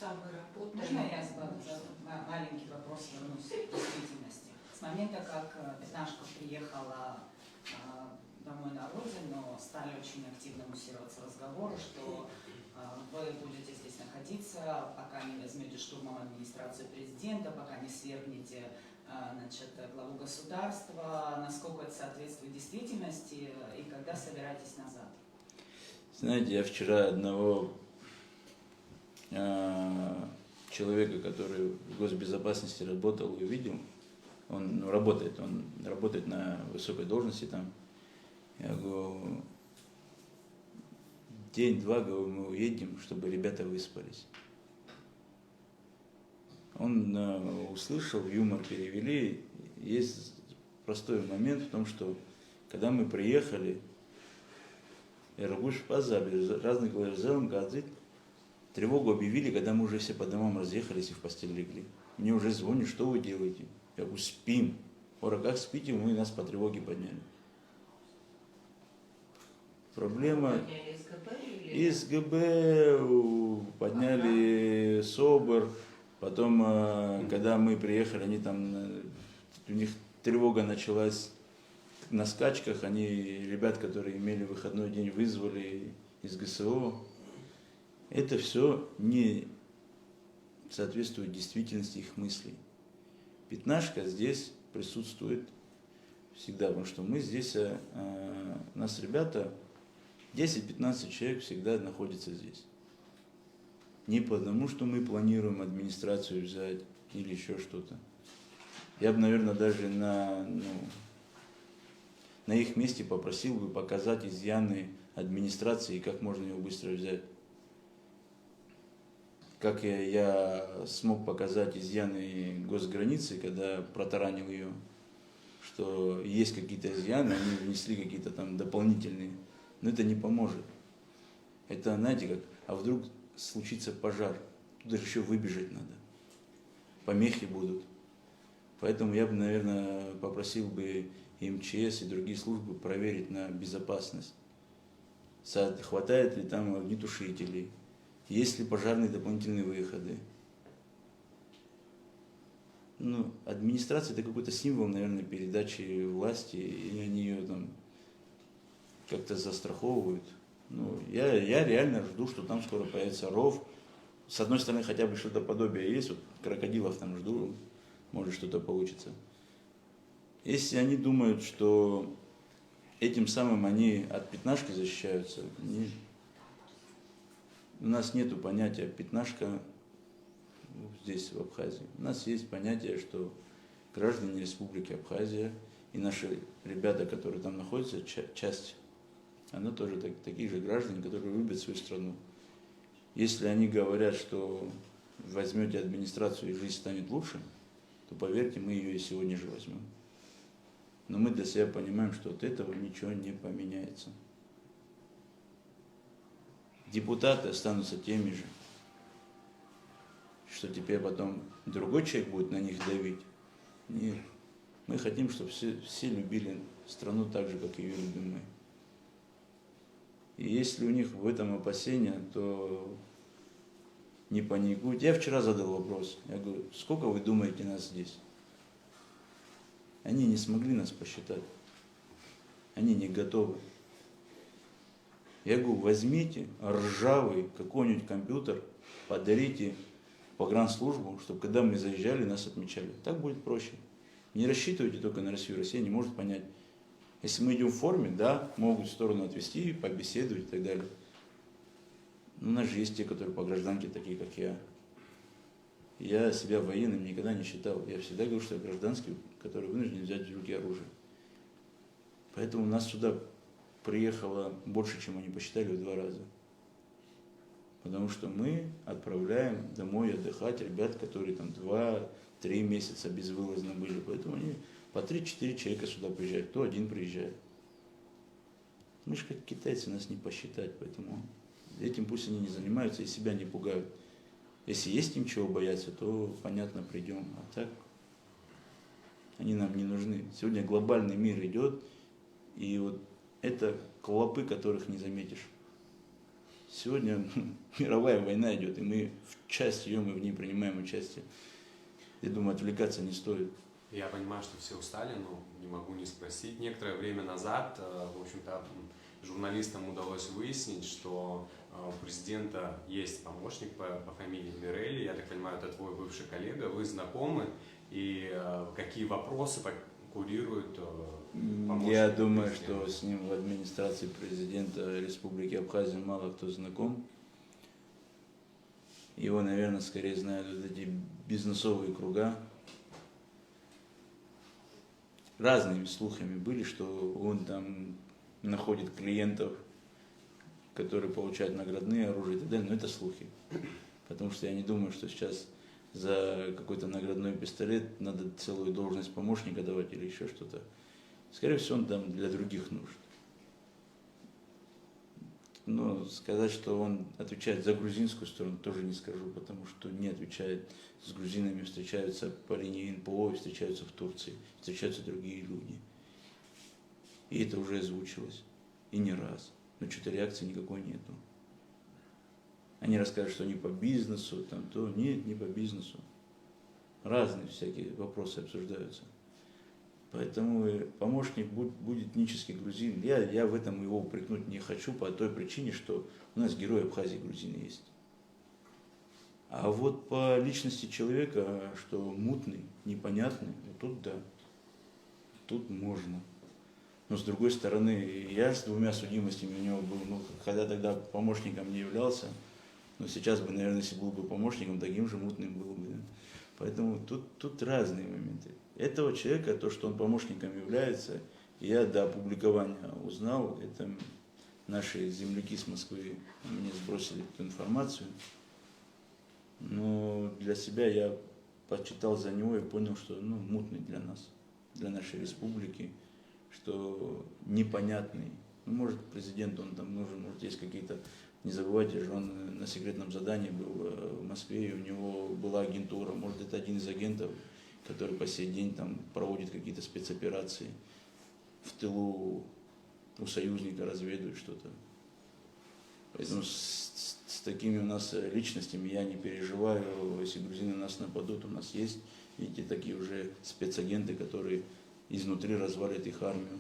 масштабы работы. Можно я маленький вопрос вернусь к действительности? С момента, как Пятнашко приехала домой на родину, стали очень активно муссироваться разговоры, что вы будете здесь находиться, пока не возьмете штурмом администрацию президента, пока не свергнете главу государства. Насколько это соответствует действительности и когда собираетесь назад? Знаете, я вчера одного человека, который в госбезопасности работал и увидел, он работает на высокой должности там. Я говорю, день-два, говорю, мы уедем, чтобы ребята выспались. Он услышал, юмор перевели. Есть простой момент в том, что когда мы приехали, разных глазам газет, тревогу объявили, когда мы уже все по домам разъехались и в постель легли. Мне уже звонят, что вы делаете? Я говорю, спим. Ора, как спите? Мы нас по тревоге подняли. Проблема... Из ГБ подняли СОБР, потом, когда мы приехали, они там, у них тревога началась на скачках, они, ребят, которые имели выходной день, вызвали из ГСО. Это все не соответствует действительности их мыслей. Пятнашка здесь присутствует всегда, потому что мы здесь, у нас ребята, 10-15 человек всегда находятся здесь. Не потому, что мы планируем администрацию взять или еще что-то. Я бы, наверное, даже на их месте попросил бы показать изъяны администрации и как можно его быстро взять. Как я смог показать изъяны госграницы, когда протаранил ее, что есть какие-то изъяны, они внесли какие-то там дополнительные. Но это не поможет. Это, знаете, как, а вдруг случится пожар, туда же еще выбежать надо. Помехи будут. Поэтому я бы, наверное, попросил бы и МЧС, и другие службы проверить на безопасность. Хватает ли там огнетушителей, есть ли пожарные дополнительные выходы. Ну, администрация это какой-то символ, наверное, передачи власти, и они ее там как-то застраховывают. Ну, я реально жду, что там скоро появится ров. С одной стороны, хотя бы что-то подобие есть, вот крокодилов там жду, может что-то получится. Если они думают, что этим самым они от пятнашки защищаются, у нас нету понятия пятнашка здесь, в Абхазии. У нас есть понятие, что граждане Республики Абхазия и наши ребята, которые там находятся, часть, она тоже такие же граждане, которые любят свою страну. Если они говорят, что возьмете администрацию и жизнь станет лучше, то поверьте, мы ее и сегодня же возьмем. Но мы для себя понимаем, что от этого ничего не поменяется. Депутаты останутся теми же, что теперь потом другой человек будет на них давить. Нет. Мы хотим, чтобы все любили страну так же, как ее любим мы. И если у них в этом опасения, то не паникуйте. Я вчера задал вопрос. Я говорю, сколько вы думаете нас здесь? Они не смогли нас посчитать. Они не готовы. Я говорю, возьмите ржавый какой-нибудь компьютер, подарите погранслужбу, чтобы когда мы заезжали, нас отмечали. Так будет проще. Не рассчитывайте только на Россию. Россия не может понять. Если мы идем в форме, да, могут в сторону отвести, побеседовать и так далее. Но у нас же есть те, которые по гражданке, такие как я. Я себя военным никогда не считал. Я всегда говорил, что я гражданский, который вынужден взять в руки оружие. Поэтому у нас сюда приехало больше, чем они посчитали, в 2 раза. Потому что мы отправляем домой отдыхать ребят, которые там 2-3 месяца безвылазно были. Поэтому они по 3-4 человека сюда приезжают, то один приезжает. Мы же как китайцы, нас не посчитать, поэтому этим пусть они не занимаются и себя не пугают. Если есть им чего бояться, то, понятно, придем. А так, они нам не нужны. Сегодня глобальный мир идет, и вот это клопы, которых не заметишь. Сегодня мировая война идет, и мы в части ее, мы в ней принимаем участие. Я думаю, отвлекаться не стоит. Я понимаю, что все устали, но не могу не спросить. Некоторое время назад, в общем-то, журналистам удалось выяснить, что у президента есть помощник по фамилии Мирелли. Я так понимаю, это твой бывший коллега. Вы знакомы? И какие вопросы курирует помощник? Я думаю, что с ним в администрации президента Республики Абхазия мало кто знаком. Его, наверное, скорее знают вот эти бизнесовые круга. Разными слухами были, что он там находит клиентов, которые получают наградные оружия и так далее, но это слухи. Потому что я не думаю, что сейчас за какой-то наградной пистолет надо целую должность помощника давать или еще что-то. Скорее всего, он там для других нужд. Но сказать, что он отвечает за грузинскую сторону, тоже не скажу, потому что не отвечает. С грузинами встречаются по линии НПО, встречаются в Турции, встречаются другие люди. И это уже озвучилось. И не раз. Но что-то реакции никакой нету. Они расскажут, что они по бизнесу, там то. Нет, не по бизнесу. Разные всякие вопросы обсуждаются. Поэтому помощник будет этнический грузин. Я в этом его упрекнуть не хочу по той причине, что у нас герой Абхазии грузины есть. А вот по личности человека, что мутный, непонятный, тут да, тут можно. Но с другой стороны, я с 2 судимостями у него был, когда тогда помощником не являлся, но сейчас бы, наверное, если был бы помощником, таким же мутным был бы. Да? Поэтому тут разные моменты. Этого человека, то, что он помощником является, я до опубликования узнал, это наши земляки с Москвы мне сбросили эту информацию. Но для себя я почитал за него и понял, что мутный для нас, для нашей республики, что непонятный. Может, президент он там нужен, может, есть какие-то. Не забывайте же, он на секретном задании был в Москве, и у него была агентура. Может, это один из агентов, который по сей день там проводит какие-то спецоперации в тылу у союзника, разведывает что-то. Поэтому с такими у нас личностями я не переживаю, если грузины нас нападут, у нас есть, видите, такие уже спецагенты, которые изнутри развалят их армию.